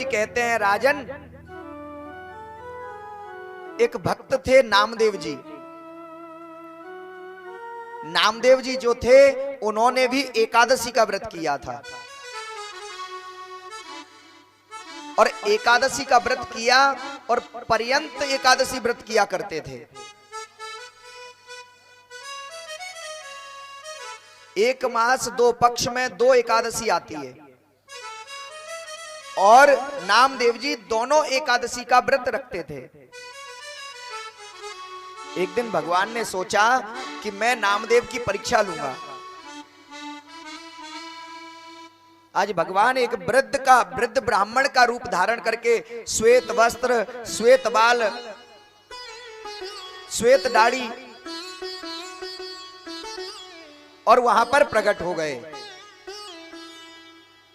कहते हैं राजन, एक भक्त थे नामदेव जी। नामदेव जी जो थे उन्होंने भी एकादशी का व्रत किया था और एकादशी का व्रत किया और पर्यंत एकादशी व्रत किया करते थे। एक मास दो पक्ष में दो एकादशी आती है और नामदेव जी दोनों एकादशी का व्रत रखते थे। एक दिन भगवान ने सोचा कि मैं नामदेव की परीक्षा लूंगा। आज भगवान एक वृद्ध ब्राह्मण का रूप धारण करके श्वेत वस्त्र, श्वेत बाल, श्वेत दाढ़ी और वहां पर प्रकट हो गए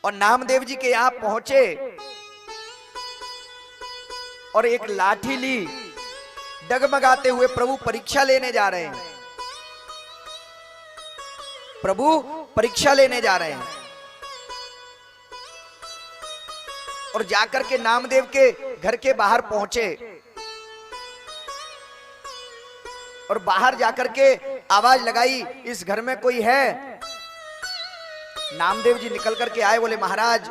और नामदेव जी के यहां पहुंचे और एक लाठी ली, डगमगाते हुए प्रभु परीक्षा लेने जा रहे हैं। प्रभु परीक्षा लेने जा रहे हैं और जाकर के नामदेव के घर के बाहर पहुंचे और बाहर जाकर के आवाज लगाई, इस घर में कोई है? नामदेव जी निकल करके आए, बोले महाराज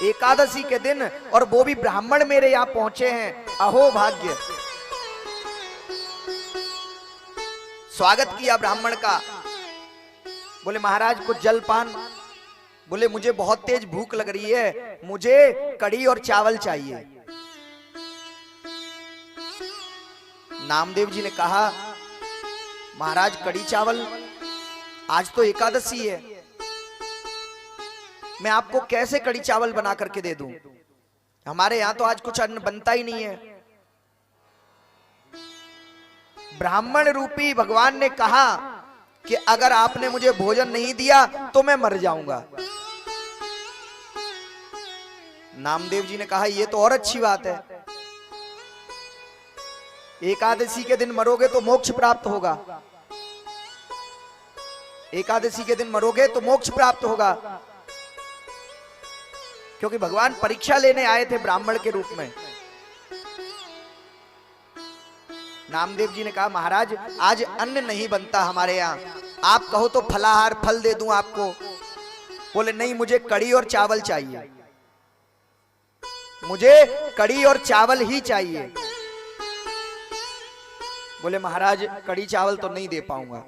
एकादशी के दिन और वो भी ब्राह्मण मेरे यहां पहुंचे हैं, अहो भाग्य। स्वागत किया ब्राह्मण का। बोले महाराज कुछ जलपान? बोले मुझे बहुत तेज भूख लग रही है, मुझे कढ़ी और चावल चाहिए। नामदेव जी ने कहा महाराज कढ़ी चावल, आज तो एकादशी है, मैं आपको कैसे कढ़ी चावल बना करके दे दूं? हमारे यहां तो आज कुछ अन्न बनता ही नहीं है। ब्राह्मण रूपी भगवान ने कहा कि अगर आपने मुझे भोजन नहीं दिया तो मैं मर जाऊंगा। नामदेव जी ने कहा यह तो और अच्छी बात है, एकादशी के दिन मरोगे तो मोक्ष प्राप्त होगा, एकादशी के दिन मरोगे तो मोक्ष प्राप्त होगा। क्योंकि भगवान परीक्षा लेने आए थे ब्राह्मण के रूप में। नामदेव जी ने कहा महाराज आज अन्न नहीं बनता हमारे यहाँ, आप कहो तो फलाहार फल दे दूं आपको। बोले नहीं, मुझे कढ़ी और चावल चाहिए, मुझे कढ़ी और चावल ही चाहिए। बोले महाराज कढ़ी चावल तो नहीं दे पाऊंगा।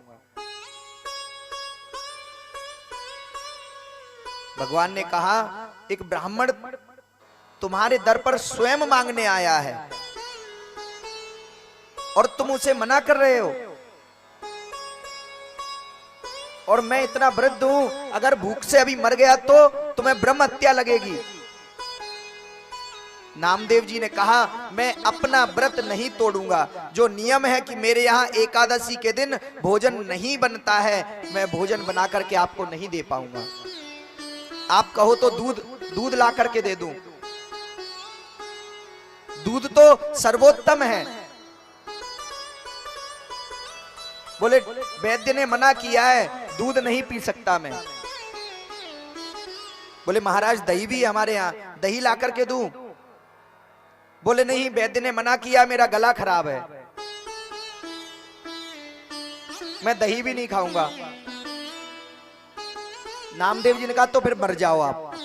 भगवान ने कहा एक ब्राह्मण तुम्हारे दर पर स्वयं मांगने आया है और तुम उसे मना कर रहे हो, और मैं इतना वृद्ध हूं, अगर भूख से अभी मर गया तो तुम्हें ब्रह्म हत्या लगेगी। नामदेव जी ने कहा मैं अपना व्रत नहीं तोड़ूंगा, जो नियम है कि मेरे यहाँ एकादशी के दिन भोजन नहीं बनता है, मैं भोजन बना करके आपको नहीं दे पाऊंगा। आप कहो तो दूध ला करके दे दूं, दूध तो सर्वोत्तम है। बोले वैद्य ने मना किया है, दूध नहीं पी सकता मैं। बोले महाराज दही भी हमारे यहाँ, दही ला करके दूं? बोले नहीं, वैद्य ने मना किया, मेरा गला खराब है, मैं दही भी नहीं खाऊंगा। नामदेव जी ने कहा तो फिर मर जाओ आप,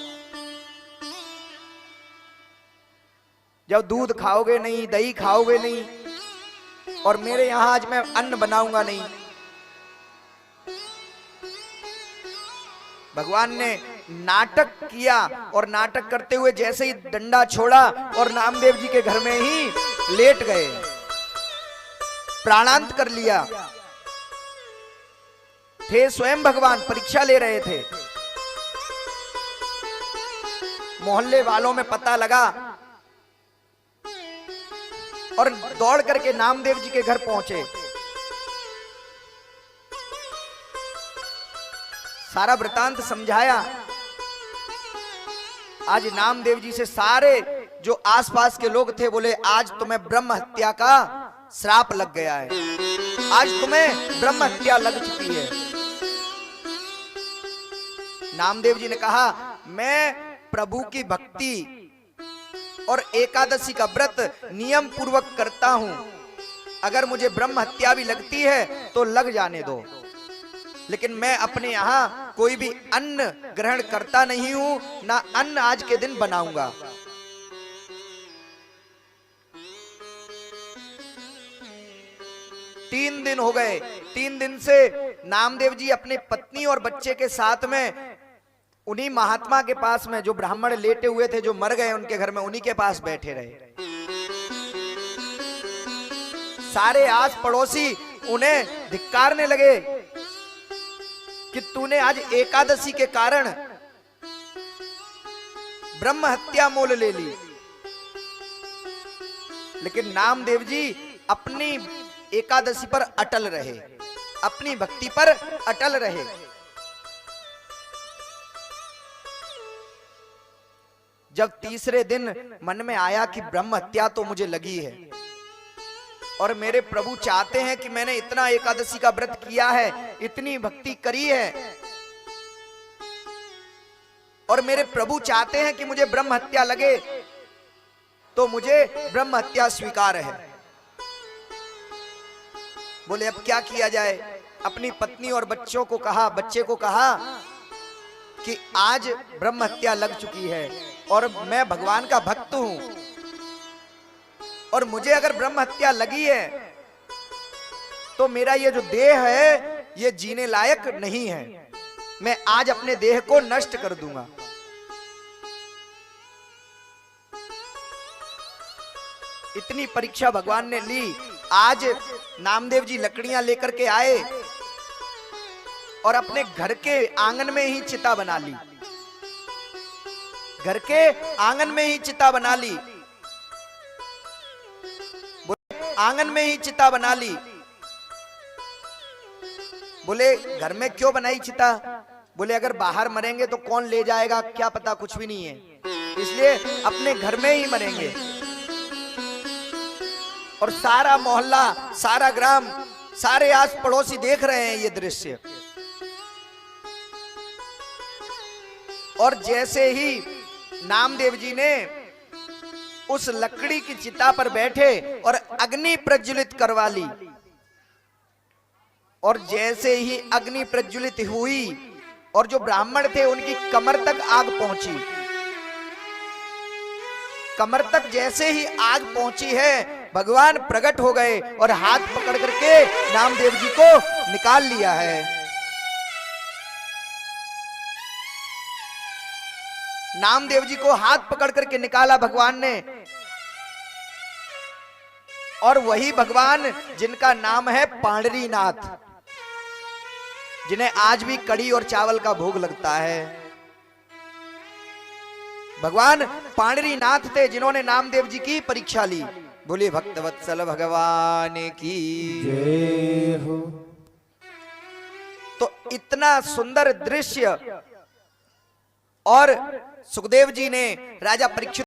जब दूध खाओगे नहीं, दही खाओगे नहीं और मेरे यहां आज मैं अन्न बनाऊंगा नहीं। भगवान ने नाटक किया और नाटक करते हुए जैसे ही डंडा छोड़ा और नामदेव जी के घर में ही लेट गए, प्राणांत कर लिया। थे स्वयं भगवान, परीक्षा ले रहे थे। मोहल्ले वालों में पता लगा और दौड़ करके नामदेव जी के घर पहुंचे। सारा वृतांत समझाया। आज नामदेव जी से सारे जो आसपास के लोग थे बोले आज तुम्हें ब्रह्म हत्या का श्राप लग गया है, आज तुम्हें ब्रह्म हत्या लग चुकी है। नामदेव जी ने कहा मैं प्रभु की भक्ति और एकादशी का व्रत नियम पूर्वक करता हूं, अगर मुझे ब्रह्म हत्या भी लगती है तो लग जाने दो, लेकिन मैं अपने यहां कोई भी अन्न ग्रहण करता नहीं हूं, ना अन्न आज के दिन बनाऊंगा। तीन दिन हो गए, 3 दिन से नामदेव जी अपने पत्नी और बच्चे के साथ में उन्हीं महात्मा के पास में, जो ब्राह्मण लेटे हुए थे, जो मर गए उनके घर में, उन्हीं के पास बैठे रहे। सारे आस पड़ोसी उन्हें धिक्कारने लगे कि तूने आज एकादशी के कारण ब्रह्म हत्या मोल ले ली। लेकिन नामदेव जी अपनी एकादशी पर अटल रहे, अपनी भक्ति पर अटल रहे। जब तीसरे दिन मन में आया कि ब्रह्म हत्या तो मुझे लगी है और मेरे प्रभु चाहते हैं कि मैंने इतना एकादशी का व्रत किया है, इतनी भक्ति करी है, और मेरे प्रभु चाहते हैं कि मुझे ब्रह्म हत्या लगे, तो मुझे ब्रह्म हत्या स्वीकार है। बोले अब क्या किया जाए। अपनी पत्नी और बच्चों को कहा, बच्चे को कहा कि आज ब्रह्म हत्या लग चुकी है और मैं भगवान का भक्त हूं, और मुझे अगर ब्रह्म हत्या लगी है तो मेरा ये जो देह है ये जीने लायक नहीं है, मैं आज अपने देह को नष्ट कर दूंगा। इतनी परीक्षा भगवान ने ली। आज नामदेव जी लकड़ियां लेकर के आए और अपने घर के आंगन में ही चिता बना ली, घर के आंगन में ही चिता बना ली, आंगन में ही चिता बना ली। बोले घर में क्यों बनाई चिता? बोले अगर बाहर मरेंगे तो कौन ले जाएगा, क्या पता, कुछ भी नहीं है, इसलिए अपने घर में ही मरेंगे। और सारा मोहल्ला, सारा ग्राम, सारे आस पड़ोसी देख रहे हैं ये दृश्य। और जैसे ही नामदेव जी ने उस लकड़ी की चिता पर बैठे और अग्नि प्रज्वलित करवा ली, और जैसे ही अग्नि प्रज्वलित हुई और जो ब्राह्मण थे उनकी कमर तक आग पहुंची, कमर तक जैसे ही आग पहुंची है, भगवान प्रकट हो गए और हाथ पकड़ करके नामदेव जी को निकाल लिया है। नामदेव जी को हाथ पकड़ करके निकाला भगवान ने, और वही भगवान जिनका नाम है पांडरीनाथ, जिन्हें आज भी कड़ी और चावल का भोग लगता है। भगवान पांडरीनाथ थे जिन्होंने नामदेव जी की परीक्षा ली। बोलिए भक्तवत्सल भगवान की जय हो। तो इतना सुंदर दृश्य, और सुखदेव जी ने राजा परीक्षित